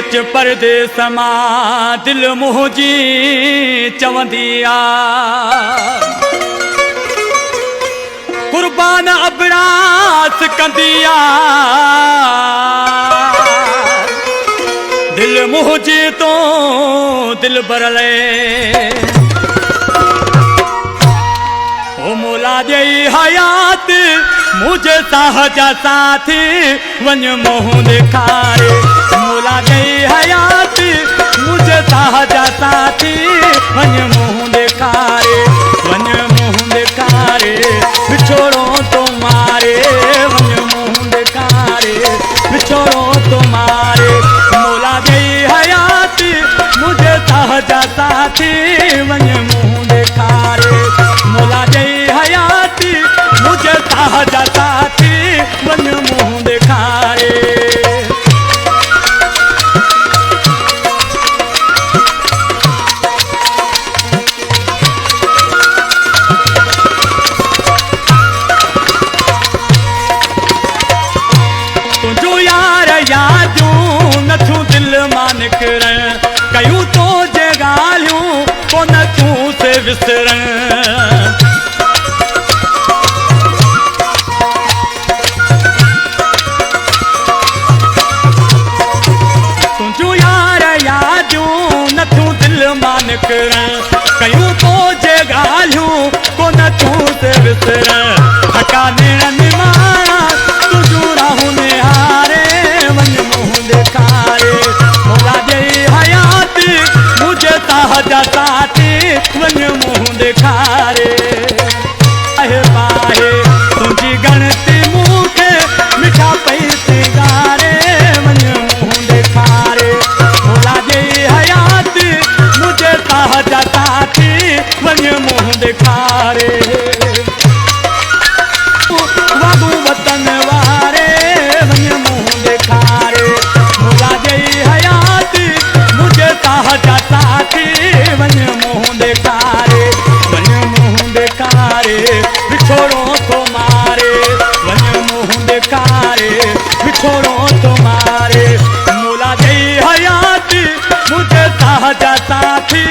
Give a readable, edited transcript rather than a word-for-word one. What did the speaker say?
विच परदेस मां दिल मुंहिंजी चवंदी आ कुर्बान अबरास कंदी आ दिल मुंहिंजी तो दिल बरले ओ मौला जई हयात मुझे साहजा साथी वन मुंह दिखारे मौला जई हयात मुझे साहजा साथी वन मुंह दिखारे बिछोड़ो तुम्हारे वन मुंह दिखारे बिछोड़ो तुम्हारे मौला जई हयात मुझे साहजा साथी वन मुंह दिखारे मौला जई हयात मुझे साहजा साथी वन मुंह दिखारे तुझो यार यादूं नथूं दिल मां निकिरण कयूं तो जे ॻाल्हियूं को नथूं से विसरण कयूं तो जे ॻाल्हियूं को नथूं से विसरण ठकाने निमाणा तुझूं राहूं निहारे वन मुंह दिखारे मौला जई हयात मुझे साहजा साथी वन मुंह दिखारे आहे पाहे तुंहिंजी गणती मूंखे मिठा पई सिंगारे वन मुंह दिखारे मौला जई हयात मुझे साहजा साथी वन मुंह दिखारे वागू वतन वारे वन मुंह दिखारे मौला जई हयात मुझे साहजा साथी वन मुंह दिखारे बिछोड़ो तुम्हारे वन मुंह दिखारे बिछोड़ो तुम्हारे मौला जई हयात मुझे साहजा साथी